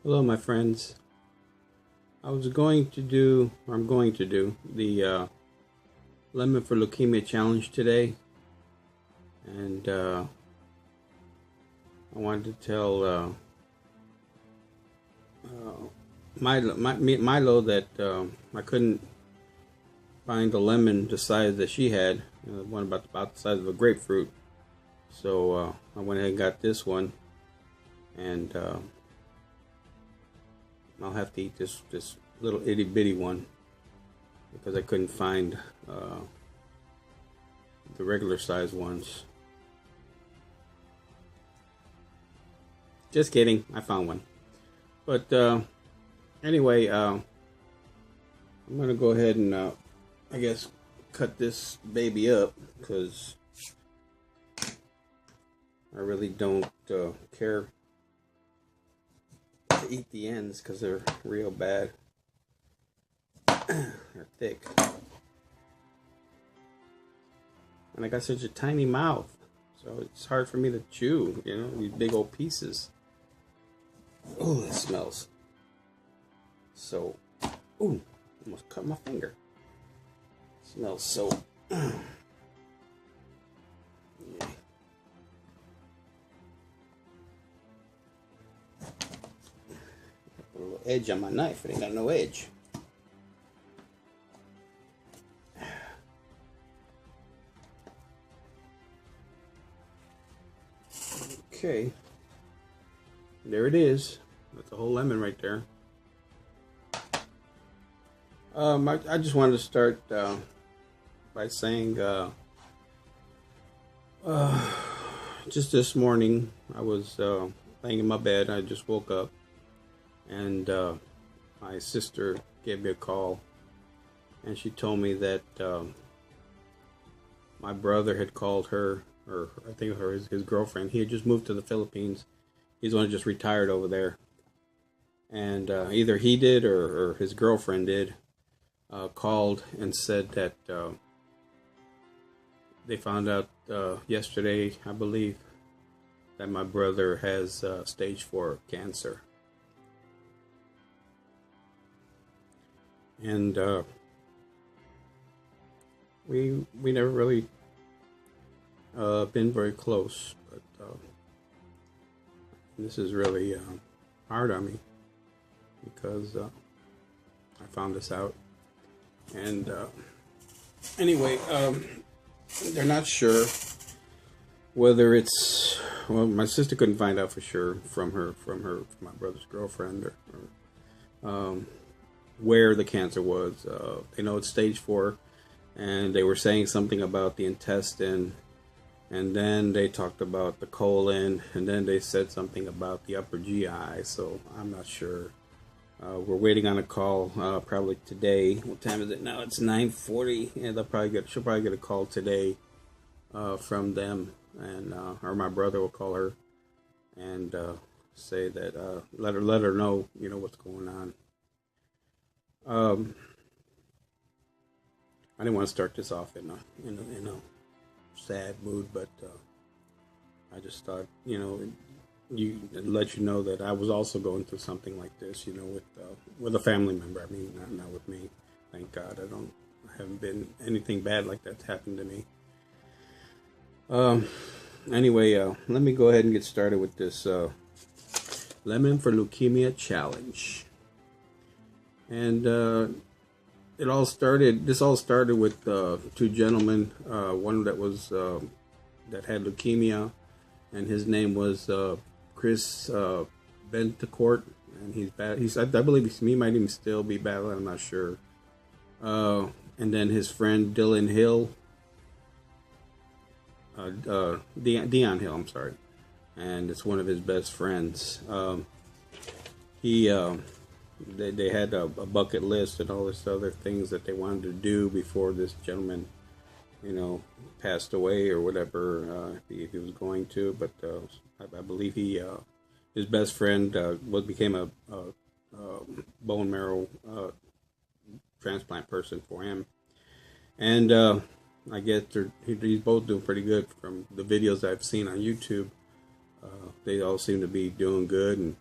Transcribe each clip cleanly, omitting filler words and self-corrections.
Hello, my friends. I'm going to do the Lemon for Leukemia challenge today, and I wanted to tell Milo that I couldn't find the lemon the size that she had, one about the size of a grapefruit. So I went ahead and got this one, and I'll have to eat this little itty bitty one because I couldn't find the regular size ones. Just kidding, I found one. But anyway, I'm gonna go ahead and I guess cut this baby up because I really don't care to eat the ends because they're real bad. They're thick. And I got such a tiny mouth, so it's hard for me to chew, these big old pieces. Oh, it smells. So, ooh, almost cut my finger. It smells so. Yeah. Put a little edge on my knife. It ain't got no edge. Okay, there it is. That's a whole lemon right there. I just wanted to start by saying, just this morning I was laying in my bed. I just woke up, and my sister gave me a call, and she told me that my brother had called her, or I think his girlfriend. He had just moved to the Philippines. He's only just retired over there, and either he did or his girlfriend did. Called and said that they found out yesterday, I believe, that my brother has stage 4 cancer. And we never really been very close, but this is really hard on me because I found this out. And anyway, they're not sure whether it's, well, my sister couldn't find out for sure from my brother's girlfriend, or where the cancer was. They know it's stage 4, and they were saying something about the intestine, and then they talked about the colon, and then they said something about the upper GI. So I'm not sure. We're waiting on a call probably today. What time is it now? It's 9:40, and she'll probably get a call today from them, and or my brother will call her and say that let her know what's going on. I didn't want to start this off in a sad mood, but I just thought let you know that I was also going through something like this, with a family member. I mean, not with me. Thank God, I haven't been anything bad like that's happened to me. Anyway, let me go ahead and get started with this Lemon for Leukemia challenge. And this all started with two gentlemen. One that was that had leukemia, and his name was Chris Bentecourt, and he's bad. I believe he might even still be battling. I'm not sure. And then his friend Dylan Hill, Dion Hill. I'm sorry, and it's one of his best friends. They had a bucket list and all this other things that they wanted to do before this gentleman, passed away or whatever, if he was going to. But I believe his best friend became a bone marrow transplant person for him, and I guess he's both doing pretty good from the videos I've seen on YouTube. They all seem to be doing good, and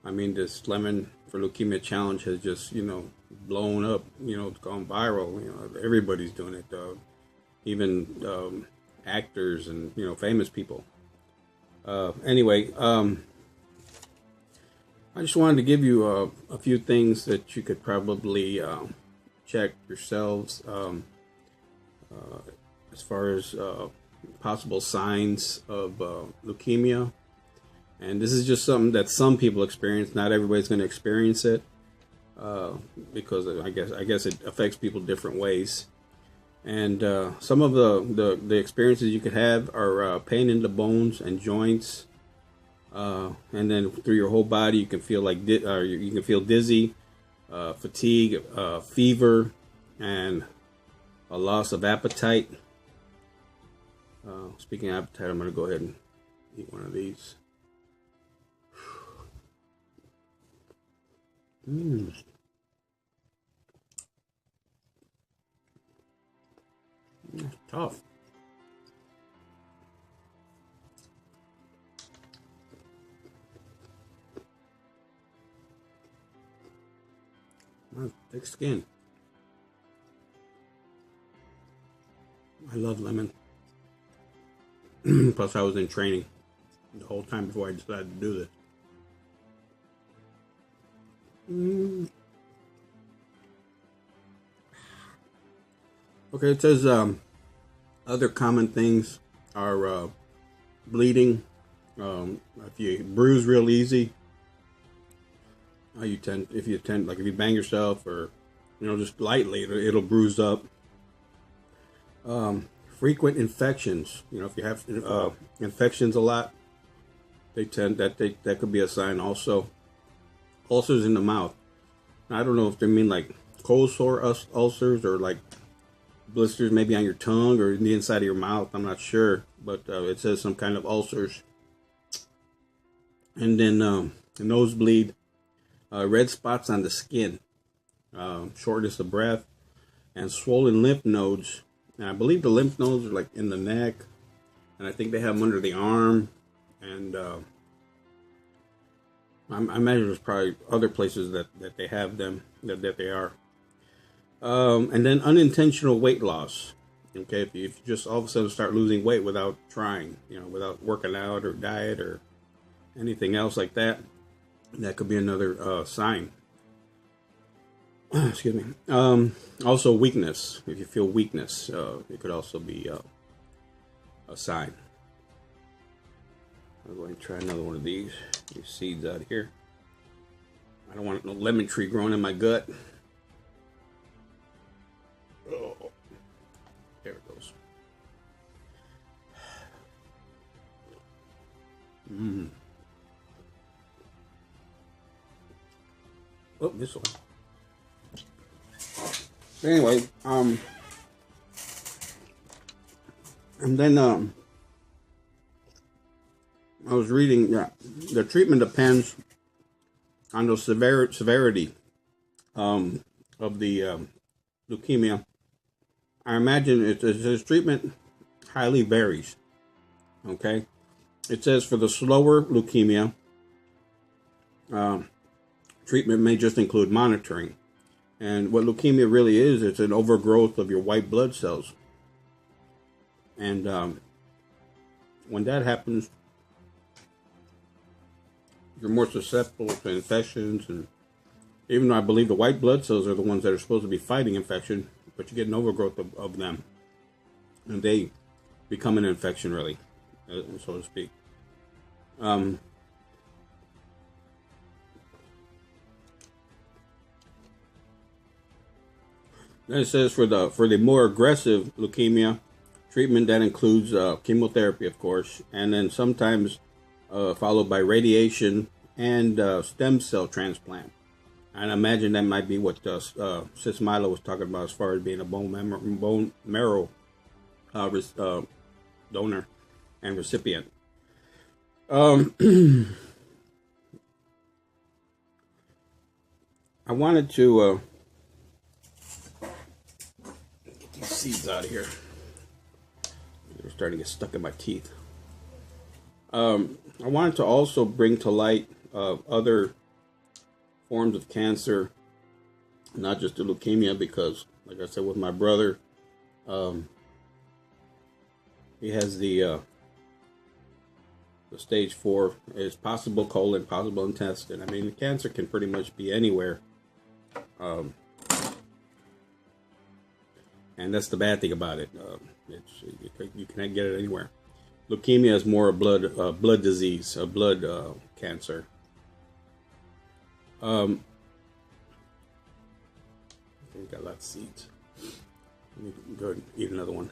I mean, this Lemon for Leukemia challenge has just, blown up. It's gone viral. Everybody's doing it. Even actors and famous people. Anyway, I just wanted to give you a few things that you could probably check yourselves as far as possible signs of leukemia. And this is just something that some people experience. Not everybody's going to experience it because I guess it affects people different ways. And some of the experiences you could have are pain in the bones and joints, and then through your whole body you can feel like you can feel dizzy, fatigue, fever, and a loss of appetite. Speaking of appetite, I'm going to go ahead and eat one of these. It's tough. Thick skin. I love lemon. Plus, I was in training the whole time before I decided to do this. Okay, it says other common things are bleeding. If you bruise real easy, if you bang yourself or just lightly, it'll bruise up. Frequent infections. If you have infections a lot, that could be a sign also. Ulcers in the mouth. I don't know if they mean like cold sore ulcers or like blisters maybe on your tongue or in the inside of your mouth. I'm not sure, but it says some kind of ulcers. And then a nosebleed, red spots on the skin, shortness of breath, and swollen lymph nodes. And I believe the lymph nodes are like in the neck, and I think they have them under the arm, and I imagine there's probably other places that they have them, that they are. And then unintentional weight loss. Okay, if you just all of a sudden start losing weight without trying, without working out or diet or anything else like that, that could be another sign. Excuse me. Also weakness. If you feel weakness, it could also be a sign. I'm going to try another one of these seeds out of here. I don't want no lemon tree growing in my gut. Oh, there it goes. Oh, this one. Anyway, and then I was reading that the treatment depends on the severity of the leukemia. I imagine its treatment highly varies. Okay, it says for the slower leukemia, treatment may just include monitoring. And what leukemia really is, it's an overgrowth of your white blood cells. And when that happens, you're more susceptible to infections. And even though I believe the white blood cells are the ones that are supposed to be fighting infection, but you get an overgrowth of them. And they become an infection, really, so to speak. Then it says for the more aggressive leukemia, treatment that includes chemotherapy, of course, and then sometimes followed by radiation and stem cell transplant. And I imagine that might be what Sis Milo was talking about as far as being a bone marrow donor and recipient. I wanted to get these seeds out of here. They're starting to get stuck in my teeth. I wanted to also bring to light other forms of cancer, not just the leukemia, because, like I said, with my brother, he has the stage 4 is possible colon, possible intestine. I mean, the cancer can pretty much be anywhere. And that's the bad thing about it. You can't get it anywhere. Leukemia is more a blood disease, a blood cancer. I think I got lots of seeds. Let me go ahead and eat another one.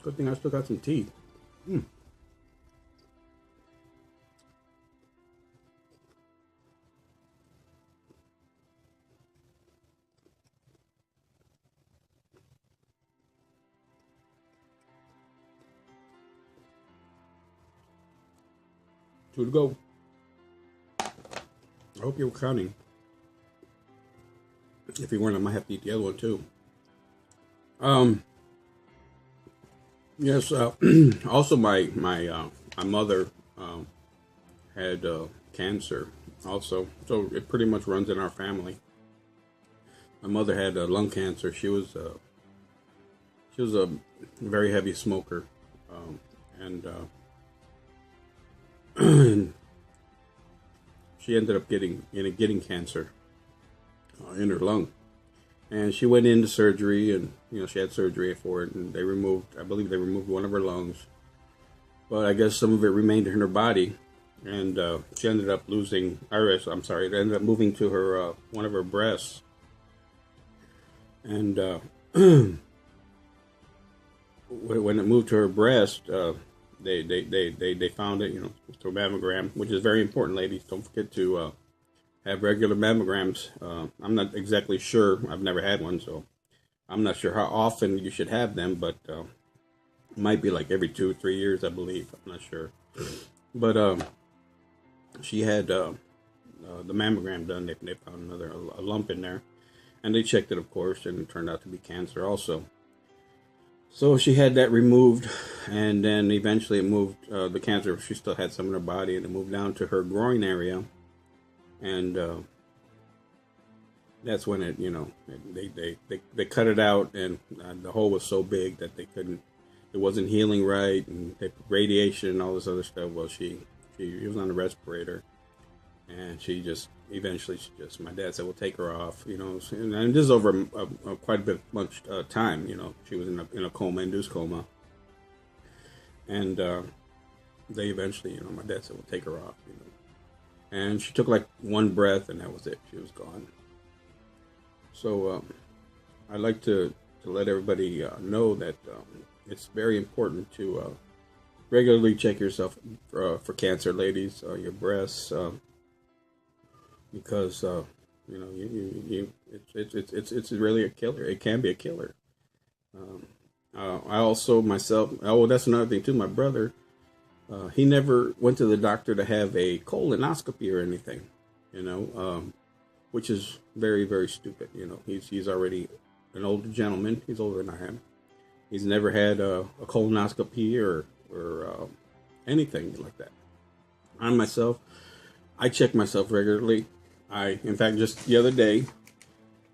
Good thing I still got some teeth. Two to go. I hope you were counting. If you weren't, I might have to eat the other one too. Yes. Also, my mother had cancer. Also, so it pretty much runs in our family. My mother had lung cancer. She was a very heavy smoker, and she ended up getting cancer in her lung, and she went into surgery, and she had surgery for it, and I believe they removed one of her lungs, but I guess some of it remained in her body, and she ended up losing. It ended up moving to her one of her breasts, and when it moved to her breast. They found it, through a mammogram, which is very important, ladies. Don't forget to have regular mammograms. I'm not exactly sure. I've never had one, so I'm not sure how often you should have them, but it might be like every 2 or 3 years, I believe. I'm not sure. But she had the mammogram done. They found a lump in there, and they checked it, of course, and it turned out to be cancer also. So she had that removed, and then eventually it moved, the cancer, she still had some in her body, and it moved down to her groin area. And that's when it, they cut it out, and the hole was so big that it wasn't healing right, and radiation and all this other stuff. Well, she was on a respirator, and my dad said, "We'll take her off," and this is over quite a bit much time. She was in a coma, induced coma, and they eventually, my dad said, "We'll take her off," and she took like one breath, and that was it. She was gone. So I'd like to let everybody know that it's very important to regularly check yourself for cancer, ladies, your breasts. Because it's really a killer. It can be a killer. I also myself. Oh, that's another thing too. My brother, he never went to the doctor to have a colonoscopy or anything. Which is very, very stupid. He's already an older gentleman. He's older than I am. He's never had a colonoscopy or anything like that. I check myself regularly. In fact, just the other day,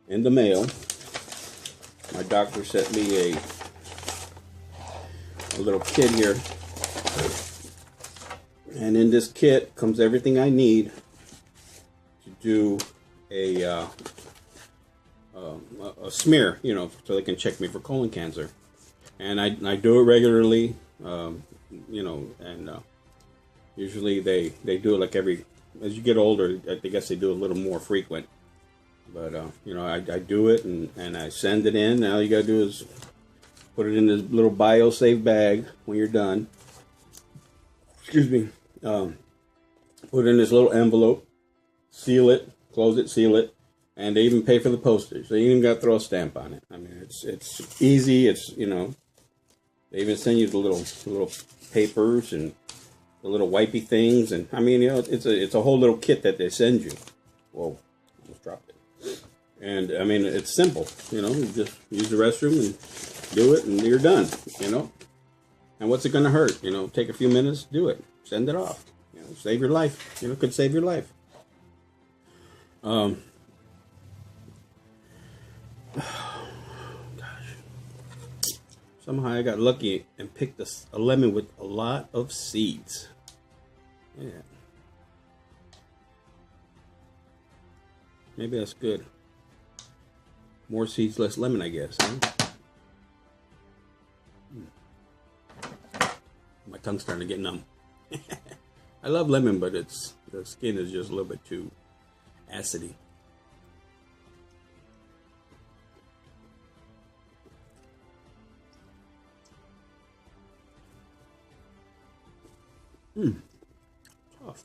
in the mail, my doctor sent me a little kit here, and in this kit comes everything I need to do a smear, so they can check me for colon cancer, and I do it regularly, and usually they do it like as you get older. I guess they do a little more frequent. But, I do it and I send it in. Now all you got to do is put it in this little bio-safe bag when you're done. Excuse me. Put it in this little envelope. Seal it. Close it. Seal it. And they even pay for the postage. They even got to throw a stamp on it. I mean, it's easy. They even send you the little papers and the little wipey things, and I mean, it's a whole little kit that they send you. Whoa, almost dropped it. And I mean, it's simple. You know, you just use the restroom and do it, and you're done. You know, and what's it going to hurt? You know, take a few minutes, do it, send it off. You know, save your life. You know, could save your life. Somehow I got lucky and picked a lemon with a lot of seeds. Yeah. Maybe that's good. More seeds, less lemon, I guess. Huh? My tongue's starting to get numb. I love lemon, but the skin is just a little bit too acidy. Tough.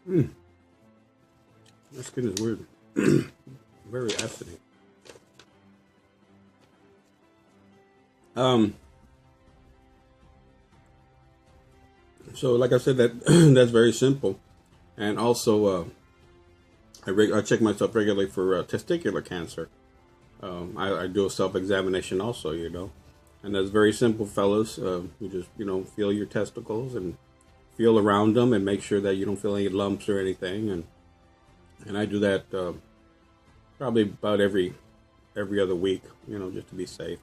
My skin is weird. Very acidy. So like I said, that that's very simple. And also, I check myself regularly for testicular cancer. I do a self-examination also, you know. And that's very simple, fellas. You just, you know, feel your testicles and feel around them and make sure that you don't feel any lumps or anything. And I do that probably about every other week, you know, just to be safe.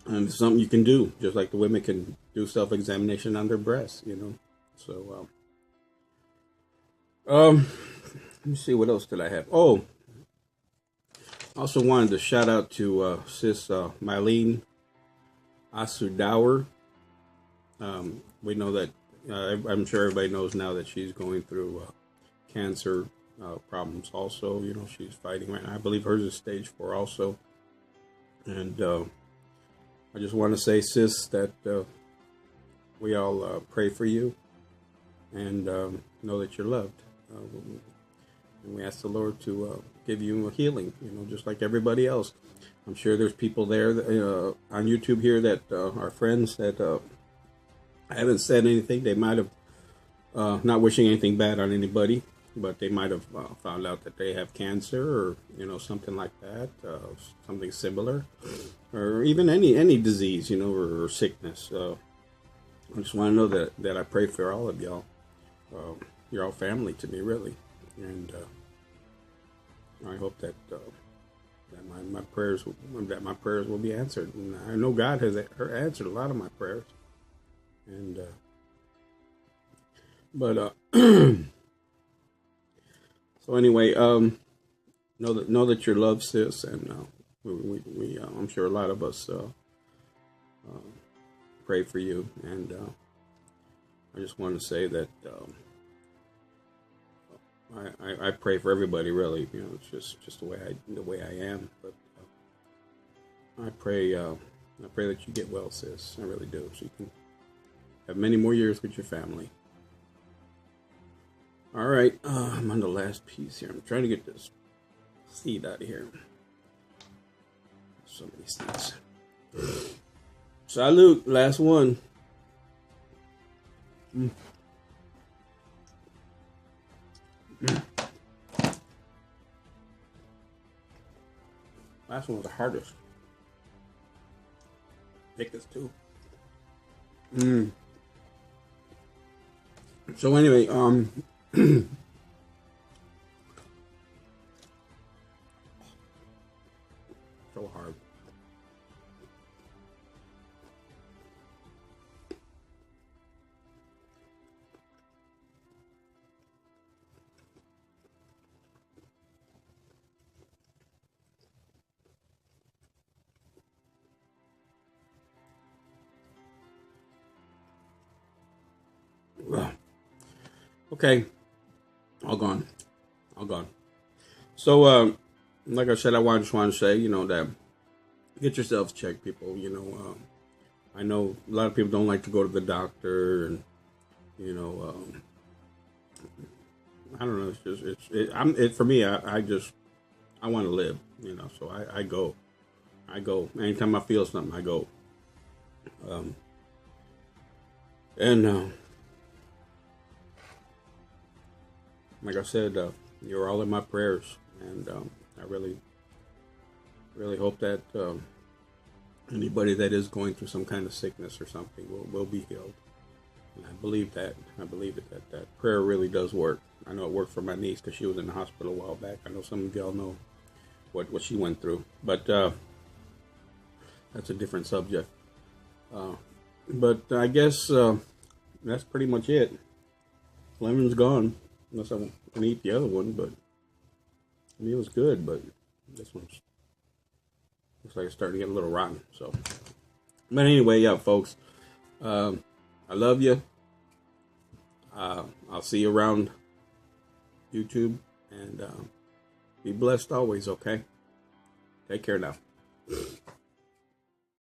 And it's something you can do, just like the women can do self-examination on their breasts, you know. So, let me see, what else did I have? Oh, also wanted to shout out to Sis Mylene Asudawer. We know that, I'm sure everybody knows now that she's going through cancer problems also. You know, she's fighting right now. I believe hers is stage 4 also. And I just want to say, sis, that we all pray for you and know that you're loved. And we ask the Lord to give you a healing, you know, just like everybody else. I'm sure there's people there that, on YouTube here that are friends that haven't said anything. They might have, not wishing anything bad on anybody, but they might have found out that they have cancer or, you know, something like that, something similar, or even any disease, you know, or sickness. I just want to know that I pray for all of y'all. You're all family to me, really, and I hope that my prayers will be answered. And I know God has answered a lot of my prayers, and but so anyway, know that you're loved, sis, and we I'm sure a lot of us pray for you, and I just want to say that I pray for everybody, really. You know, it's just the way I am. But I pray that you get well, sis. I really do, so you can have many more years with your family. All right, I'm on the last piece here. I'm trying to get this seed out of here. So many seeds. Salute, last one. Last one was the hardest. Thickest too. So anyway, so hard. Okay, all gone, all gone. So, like I said, just want to say, that get yourselves checked, people. I know a lot of people don't like to go to the doctor, and you know, I don't know. It's just for me. I want to live, so I go. I go anytime I feel something. I go, and like I said, you're all in my prayers, and I really, really hope that anybody that is going through some kind of sickness or something will be healed. And I believe that. I believe that prayer really does work. I know it worked for my niece because she was in the hospital a while back. I know some of y'all know what she went through, but that's a different subject. But I guess that's pretty much it. Lemon's gone, unless I can eat the other one, but I mean, it was good, but this one's looks like it's starting to get a little rotten. So, but anyway, yeah, folks, I love you. I'll see you around YouTube, and be blessed always. Okay, take care now.